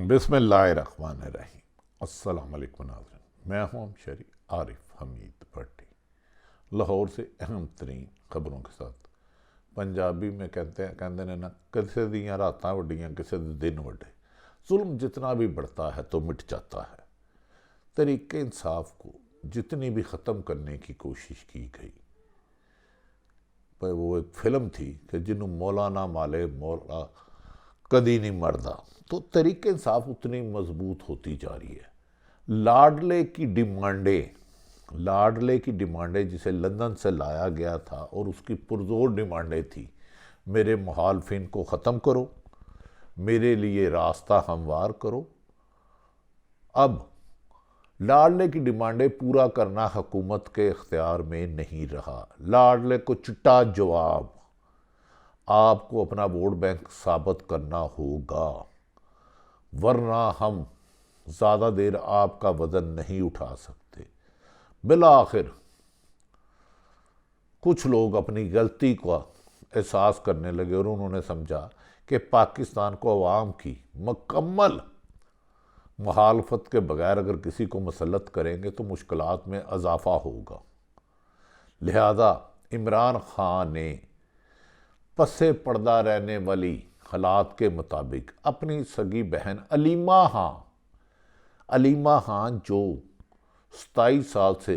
बिस्मिल्लाहिर्रहमानिर्रहीम। अस्सलाम वालेकुम नाज़रीन, मैं हूं शरी आरिफ हमीद भट्टी लाहौर से अहम तरीन खबरों के साथ। पंजाबी में कहते हैं ना, किसी दियां रातां वड्डियां किसी दे दिन वड्डे। जुल्म जितना भी बढ़ता है तो मिट जाता है। तरीके इंसाफ को जितनी भी ख़त्म करने की कोशिश की गई, पर वो एक फिल्म थी कि जिन्हों मौला ना माले मौला कदी नहीं मरदा, तो तरीके इंसाफ उतनी मजबूत होती जा रही है। लाडले की डिमांडें जिसे लंदन से लाया गया था और उसकी पुरजोर डिमांडें थी, मेरे मुखालफिन को ख़त्म करो, मेरे लिए रास्ता हमवार करो। अब लाडले की डिमांडें पूरा करना हुकूमत के इख्तियार में नहीं रहा। लाडले को चिट्टा जवाब, आपको अपना वोट बैंक साबित करना होगा, वरना हम ज़्यादा देर आपका वजन नहीं उठा सकते। बिलाखिर कुछ लोग अपनी गलती का एहसास करने लगे और उन्होंने समझा कि पाकिस्तान को अवाम की मुकम्मल मुखालफत के बगैर अगर किसी को मसलत करेंगे तो मुश्किलात में इजाफा होगा। लिहाजा इमरान खान ने पसे पर्दा रहने वाली हालात के मुताबिक अपनी सगी बहन अलीमा खान जो 27 साल से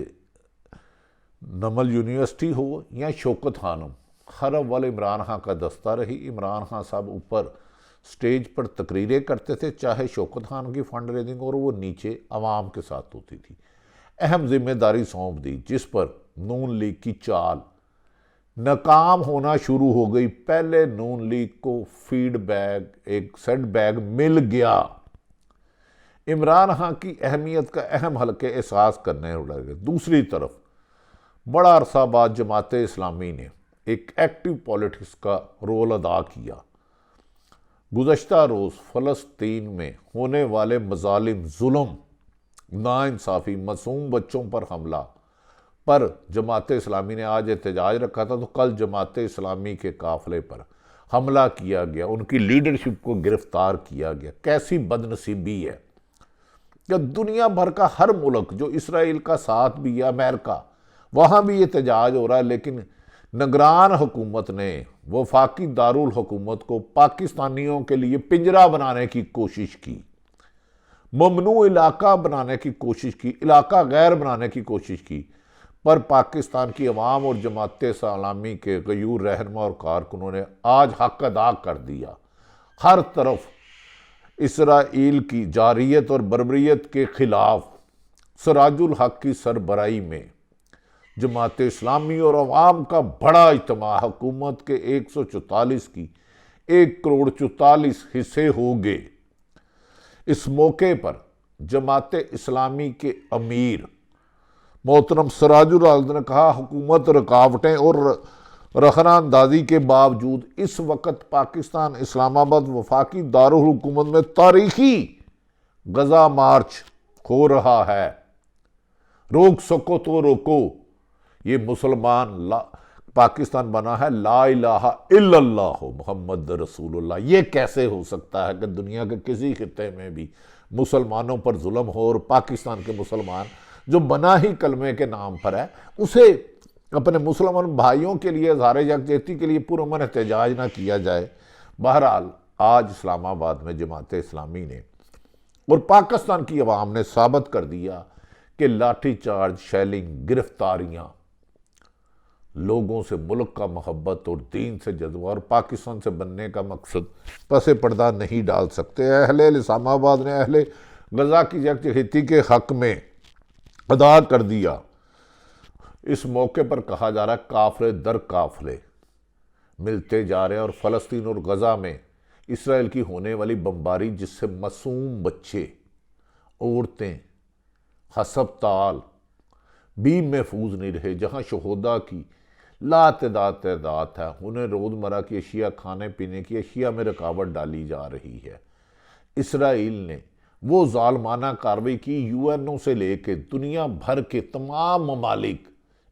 नमल यूनिवर्सिटी हो या शौकत खानम, हर अव्वल इमरान खान का दस्ता रही। इमरान खान साहब ऊपर स्टेज पर तकरीरें करते थे, चाहे शौकत खान की फंड रेजिंग, और वो नीचे अवाम के साथ होती थी। अहम जिम्मेदारी सौंप दी जिस पर नून लीग की चाल नाकाम होना शुरू हो गई। पहले नून लीग को फीडबैक, एक सेट बैग मिल गया। इमरान खान की अहमियत का अहम हल्के एहसास करने लगे। दूसरी तरफ बड़ा अरसा बाद जमाते इस्लामी ने एक एक्टिव पॉलिटिक्स का रोल अदा किया। गुज़श्ता रोज़ फ़लस्तीन में होने वाले मज़ालिम, जुल्म, नाइंसाफ़ी, मासूम बच्चों पर हमला पर जमात इस्लामी ने आज एहतजाज रखा था, तो कल जमात इस्लामी के काफ़िले पर हमला किया गया, उनकी लीडरशिप को गिरफ्तार किया गया। कैसी बदनसीबी है कि दुनिया भर का हर मुल्क जो इसराइल का साथ भी है, अमेरिका, वहाँ भी एहतजाज हो रहा है, लेकिन निगरान हुकूमत ने वफाकी दारुल हुकूमत को पाकिस्तानियों के लिए पिंजरा बनाने की कोशिश की, ममनू इलाका बनाने की कोशिश की, इलाका गैर बनाने की कोशिश की। पर पाकिस्तान की अवाम और जमात इस्लामी के गयूर रहनुमा और कारकुनों ने आज हक अदा कर दिया। हर तरफ इसराइल की जारियत और बर्बरियत के खिलाफ सराजुल हक की सरबराही में जमात इस्लामी और अवाम का बड़ा इज्तिमा, हुकूमत के 144 की 1,44 हिस्से हो गए। इस मौके पर जमात इस्लामी के अमीर मोहतरम सिराजुल हक ने कहा, हुकूमत रुकावटें और रखना अंदाजी के बावजूद इस वक्त पाकिस्तान इस्लामाबाद वफाकी दारुल हुकूमत में तारीखी गजा मार्च हो रहा है। रोक सको तो रोको। ये मुसलमान पाकिस्तान बना है ला इलाहा इल्लल्लाह मुहम्मद रसूलुल्लाह। ये कैसे हो सकता है कि दुनिया के किसी खित्ते में भी मुसलमानों पर जुल्म हो और पाकिस्तान के मुसलमान जो बना ही कलमे के नाम पर है, उसे अपने मुसलमान भाइयों के लिए इज़हार यकजहती के लिए पुरअमन एहतजाज ना किया जाए। बहरहाल आज इस्लामाबाद में जमात इस्लामी ने और पाकिस्तान की अवाम ने साबित कर दिया कि लाठी चार्ज, शेलिंग, गिरफ्तारियाँ लोगों से मुल्क का मोहब्बत और दीन से जज्बा और पाकिस्तान से बनने का मकसद पसे पर्दा नहीं डाल सकते। अहले इस्लामाबाद ने अहले गजा की यकजहती के हक में अदा कर दिया। इस मौके पर कहा जा रहा है काफिले दर काफिले मिलते जा रहे हैं और फ़लस्तीन और गजा में इसराइल की होने वाली बमबारी, जिससे मासूम बच्चे, औरतें, हस्पताल भी महफूज नहीं रहे, जहां शहोदा की तादाद है, उन्हें रोज़मर्रा की अशिया, खाने पीने की अशिया में रुकावट डाली जा रही है। इसराइल ने वो जालमाना कार्रवाई की, यूएनओ से लेकर दुनिया भर के तमाम ममालिक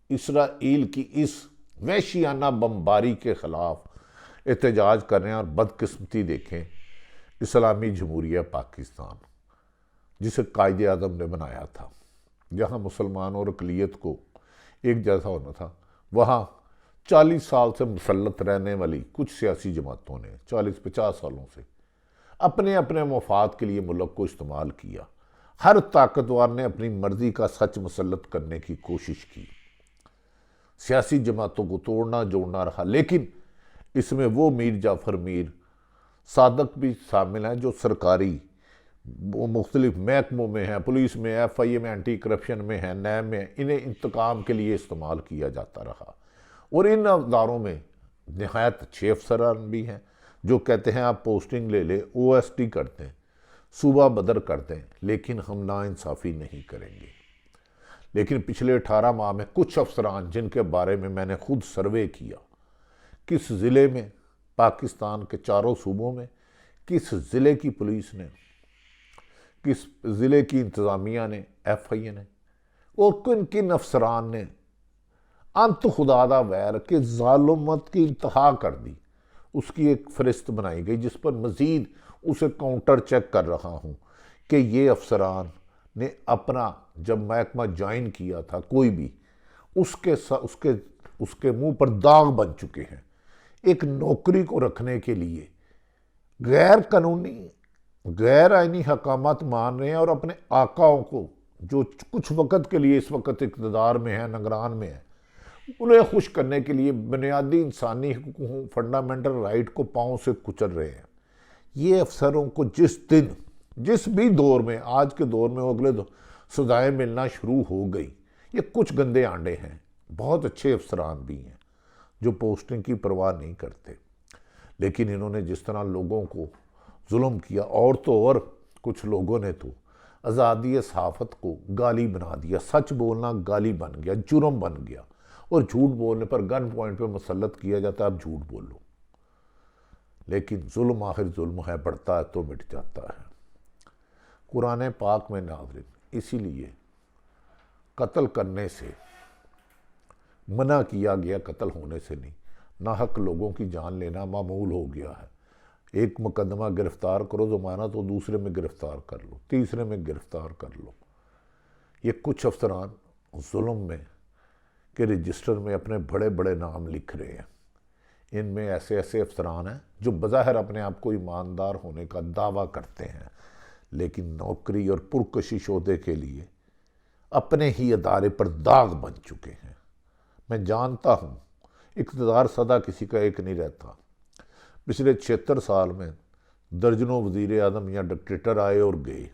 इसराइल की इस वहशियाना बमबारी के खिलाफ एहतजाज कर रहे हैं। और बदकिस्मती देखें, इस्लामी जमहूरिया पाकिस्तान, जिसे कायदे आज़म ने बनाया था, जहाँ मुसलमान और अक़लियत को एक जैसा होना था, वहाँ 40 साल से मुसल्लत रहने वाली कुछ सियासी जमातों ने 40-50 सालों से अपने अपने मफाद के लिए मुल्क को इस्तेमाल किया। हर ताकतवर ने अपनी मर्जी का सच मुसल्लत करने की कोशिश की। सियासी जमातों को तोड़ना जोड़ना रहा, लेकिन इसमें वो मीर जाफ़र मीर सादक भी शामिल हैं जो सरकारी वो मुख्तलिफ महकमों में हैं, पुलिस में, FIA में, एंटी करप्शन में है, नैब में। इन्हें इंतकाम के लिए इस्तेमाल किया जाता रहा। और इन अदारों में नहायत अच्छे अफसरान भी हैं जो कहते हैं आप पोस्टिंग ले ले, OST करते हैं, सूबा बदर करते हैं, लेकिन हम नाइंसाफ़ी नहीं करेंगे। लेकिन पिछले 18 माह में कुछ अफसरान जिनके बारे में मैंने खुद सर्वे किया, किस ज़िले में, पाकिस्तान के 4 सूबों में, किस ज़िले की पुलिस ने, किस ज़िले की इंतज़ामिया ने, FIA ने, और किन किन अफसरान ने अंत खुदादा वैर के ज़ालुमत की इंतहा कर दी, उसकी एक फ़हरिस्त बनाई गई, जिस पर मज़ीद उसे काउंटर चेक कर रहा हूँ कि ये अफसरान ने अपना जब महकमा ज्वाइन किया था कोई भी, उसके मुंह पर दाग बन चुके हैं। एक नौकरी को रखने के लिए गैर कानूनी गैर आइनी हकामात मान रहे हैं और अपने आकाओं को, जो कुछ वक़्त के लिए इस वक्त इक़्तिदार में है, निगरान में है, उन्हें खुश करने के लिए बुनियादी इंसानी हकूक़ों, फंडामेंटल राइट को पाँव से कुचल रहे हैं। ये अफसरों को जिस भी दौर में, आज के दौर में अगले सजाएँ मिलना शुरू हो गई। ये कुछ गंदे आंडे हैं, बहुत अच्छे अफसरान भी हैं जो पोस्टिंग की परवाह नहीं करते, लेकिन इन्होंने जिस तरह लोगों को जुल्म किया, और तो और कुछ लोगों ने तो आज़ादी सहाफ़त को गाली बना दिया। सच बोलना गाली बन गया, जुर्म बन गया, और झूठ बोलने पर गन पॉइंट पे मुसल्लत किया जाता है, अब झूठ बोलो। लेकिन जुल्म आखिर जुल्म है, बढ़ता है तो मिट जाता है। कुरान पाक में नाज़रीन इसीलिए कत्ल करने से मना किया गया, कत्ल होने से नहीं। नाहक लोगों की जान लेना मामूल हो गया है। एक मुकदमा गिरफ्तार करो ज़माना, तो दूसरे में गिरफ्तार कर लो, तीसरे में गिरफ्तार कर लो। ये कुछ अफसरान जुल्म में के रजिस्टर में अपने बड़े बड़े नाम लिख रहे हैं। इनमें ऐसे ऐसे अफसरान हैं जो बज़ाहिर अपने आप को ईमानदार होने का दावा करते हैं, लेकिन नौकरी और पुरकशिश ओहदे के लिए अपने ही अदारे पर दाग बन चुके हैं। मैं जानता हूँ इक़्तिदार सदा किसी का एक नहीं रहता। पिछले 76 साल में दर्जनों वज़ीर आज़म या डिक्टेटर आए और गए।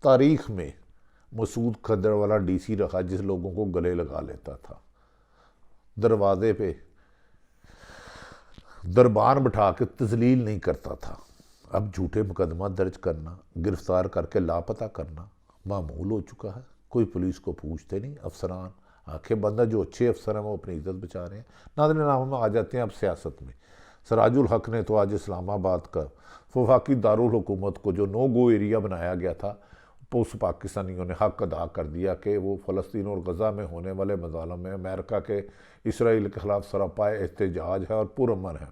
तारीख़ में मसूद खदर वाला DC रहा जिस लोगों को गले लगा लेता था, दरवाजे पे दरबान बिठा के तजलील नहीं करता था। अब झूठे मुकदमा दर्ज करना, गिरफ्तार करके लापता करना मामूल हो चुका है। कोई पुलिस को पूछते नहीं, अफसरान आंखें बंद है। जो अच्छे अफसर हैं वो अपनी इज्जत बचा रहे हैं। नाज़रीन, नाम आ जाते हैं अब सियासत में। सराजुल हक ने तो आज इस्लामाबाद का वफाकी दारुल हुकूमत को जो नो गो एरिया बनाया गया था, उस पाकिस्तानियों ने हक अदा कर दिया कि वो फ़लस्तीन और गज़ा में होने वाले मज़ालम में अमेरिका के इसराइल के ख़िलाफ़ सरापाए एहतजाज है और पुरअमन है।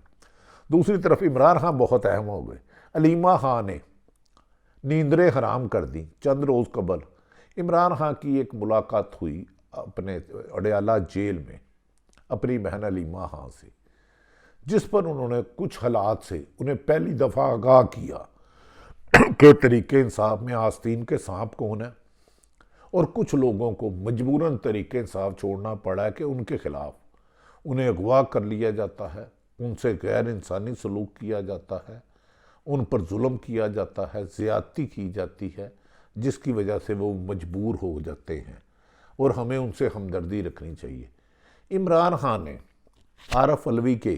दूसरी तरफ इमरान खान बहुत अहम हो गए। अलीमा खान ने नींदरें हराम कर दी। चंद रोज़ कबल इमरान खान की एक मुलाकात हुई अपने अडयाला जेल में अपनी बहन अलीमा खान से, जिस पर उन्होंने कुछ हालात से उन्हें पहली दफ़ा आगाह किया कि तरीके इंसाफ में आस्तीन के सांप कौन है, और कुछ लोगों को मजबूरन तरीके इंसाफ छोड़ना पड़ा है कि उनके खिलाफ उन्हें अगवा कर लिया जाता है, उनसे गैर इंसानी सलूक किया जाता है, उन पर जुल्म किया जाता है, ज़्यादती की जाती है, जिसकी वजह से वो मजबूर हो जाते हैं और हमें उनसे हमदर्दी रखनी चाहिए। इमरान खान ने आरफ अलवी के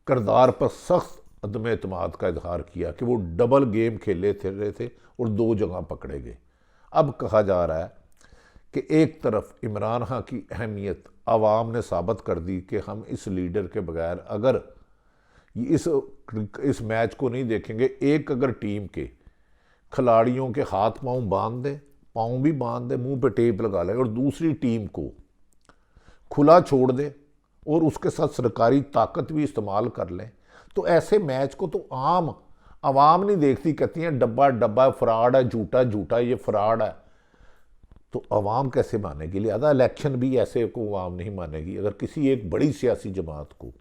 किरदार पर सख्त अदम एतमाद का इजहार किया कि वो डबल गेम खेले रहे थे और 2 जगह पकड़े गए। अब कहा जा रहा है कि एक तरफ इमरान खान की अहमियत आवाम ने साबित कर दी कि हम इस लीडर के बगैर अगर इस मैच को नहीं देखेंगे, एक अगर टीम के खिलाड़ियों के हाथ पाँव भी बांध दे, मुंह पे टेप लगा ले और दूसरी टीम को खुला छोड़ दे और उसके साथ सरकारी ताकत भी इस्तेमाल कर लें, तो ऐसे मैच को तो आम आवाम नहीं देखती, कहती हैं डब्बा डब्बा फ्रॉड है, झूठा झूठा, ये फ्रॉड है। तो आवाम कैसे मानेगी? लिहाजा इलेक्शन भी ऐसे को आवाम नहीं मानेगी। अगर किसी एक बड़ी सियासी जमात को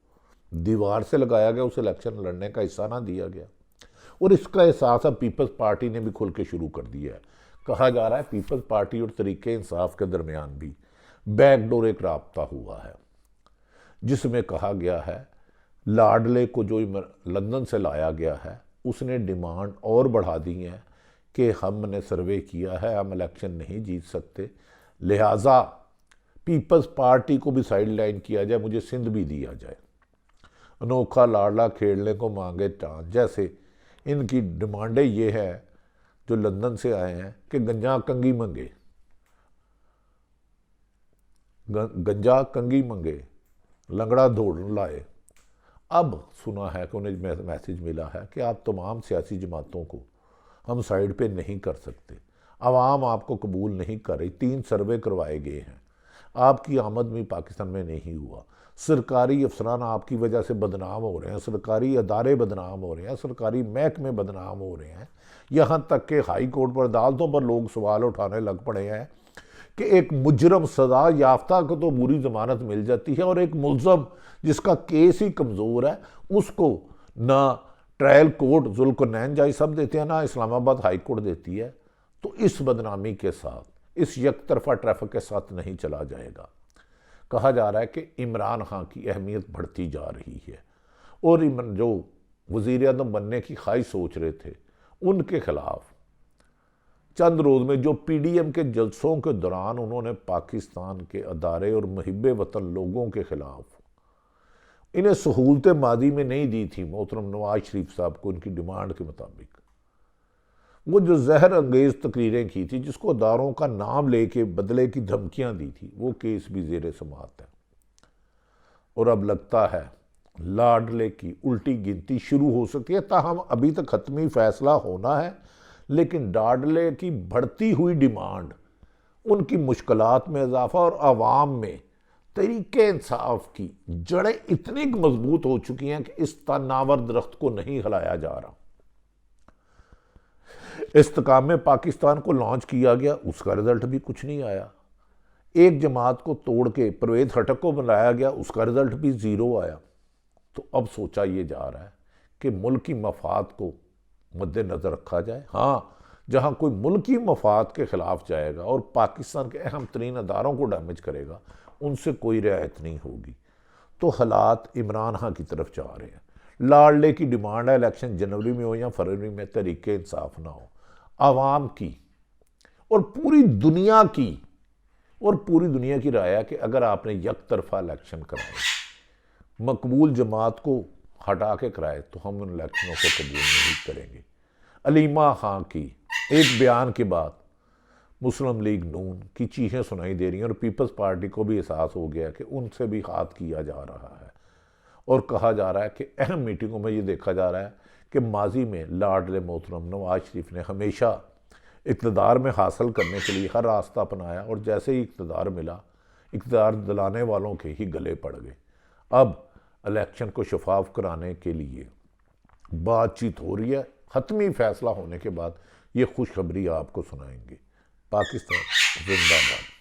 दीवार से लगाया गया, उस इलेक्शन लड़ने का हिस्सा ना दिया गया, और इसका एहसास अब पीपल्स पार्टी ने भी खुल के शुरू कर दिया है। कहा जा रहा है पीपल्स पार्टी और तरीके इंसाफ के दरमियान भी बैकडोर एक राब्ता हुआ है, जिसमें कहा गया है लाडले को जो लंदन से लाया गया है, उसने डिमांड और बढ़ा दी है कि हमने सर्वे किया है, हम इलेक्शन नहीं जीत सकते, लिहाजा पीपल्स पार्टी को भी साइड लाइन किया जाए, मुझे सिंध भी दिया जाए। अनोखा लाडला खेलने को मांगे चांद, जैसे इनकी डिमांडें ये है जो लंदन से आए हैं कि गंजा कंगी मंगे, गंजा कंगी मंगे, लंगड़ा दौड़ लाए। अब सुना है कि उन्हें मैसेज मिला है कि आप तमाम सियासी जमातों को हम साइड पे नहीं कर सकते, आवाम आपको कबूल नहीं कर रही, 3 सर्वे करवाए गए हैं, आपकी आमद भी पाकिस्तान में नहीं हुआ, सरकारी अफसरान आपकी वजह से बदनाम हो रहे हैं, सरकारी अदारे बदनाम हो रहे हैं, सरकारी महकमे बदनाम हो रहे हैं, यहाँ तक कि हाई कोर्ट पर अदालतों पर लोग सवाल उठाने लग पड़े हैं कि एक मुजरम सजा याफ्ता को तो बुरी जमानत मिल जाती है, और एक मुलजम जिसका केस ही कमज़ोर है उसको ना ट्रायल कोर्ट जुल्करनैन जाई सब देते हैं, ना इस्लामाबाद हाई कोर्ट देती है। तो इस बदनामी के साथ, इस एक तरफा ट्रैफिक के साथ नहीं चला जाएगा। कहा जा रहा है कि इमरान खान की अहमियत बढ़ती जा रही है, और जो वज़ीर आज़म बनने की ख्वाहिश सोच रहे थे, उनके खिलाफ चंद रोज़ में जो पीडीएम के जलसों के दौरान उन्होंने पाकिस्तान के अदारे और मुहिब्बे वतन लोगों के खिलाफ इन्हें सहूलतें मादी में नहीं दी थी मोहतरम नवाज शरीफ साहब को उनकी डिमांड के मुताबिक, वो जो जहर अंगेज़ तकरीरें की थी, जिसको अदारों का नाम लेके बदले की धमकियां दी थी, वो केस भी ज़ेरे समाअत है। और अब लगता है लाडले की उल्टी गिनती शुरू हो सकती है, ताहम अभी तक हतमी फैसला होना है, लेकिन लाडले की बढ़ती हुई डिमांड, उनकी मुश्किलात में इजाफा और आवाम में तरीके इंसाफ की जड़ें इतनी मजबूत हो चुकी हैं कि इस तनावर दरख्त को नहीं हिलाया जा रहा। इस्तेकाम में पाकिस्तान को लॉन्च किया गया, उसका रिजल्ट भी कुछ नहीं आया। एक जमात को तोड़ के परवेज खटक को बनाया गया, उसका रिजल्ट भी 0 आया। तो अब सोचा ये जा रहा है कि मुल्की मफाद को मद्देनजर रखा जाए। हाँ, जहाँ कोई मुल्की मफाद के खिलाफ जाएगा और पाकिस्तान के अहम तरीन अदारों को डैमेज करेगा, उनसे कोई रियायत नहीं होगी। तो हालात इमरान खान की तरफ जा रहे हैं। लाडले की डिमांड है इलेक्शन जनवरी में हो या फरवरी में, तरीके इंसाफ ना हो। आवाम की और पूरी दुनिया की राय है कि अगर आपने एक तरफा इलेक्शन कराए, मकबूल जमात को हटा के कराए, तो हम उन इलेक्शनों को कबूल नहीं करेंगे। अलीमा खां की एक बयान के बाद मुस्लिम लीग नून की चीखें सुनाई दे रही हैं, और पीपल्स पार्टी को भी एहसास हो गया कि उनसे भी हाथ किया जा रहा है। और कहा जा रहा है कि अहम मीटिंगों में ये देखा जा रहा है कि माजी में लाडले मोहतरम नवाज शरीफ ने हमेशा इक़्तिदार में हासिल करने के लिए हर रास्ता अपनाया, और जैसे ही इक़्तिदार मिला, इक़्तिदार दिलाने वालों के ही गले पड़ गए। अब इलेक्शन को शफाफ कराने के लिए बातचीत हो रही है। हतमी फैसला होने के बाद ये खुशखबरी आपको सुनाएंगे। पाकिस्तान जिंदाबाद।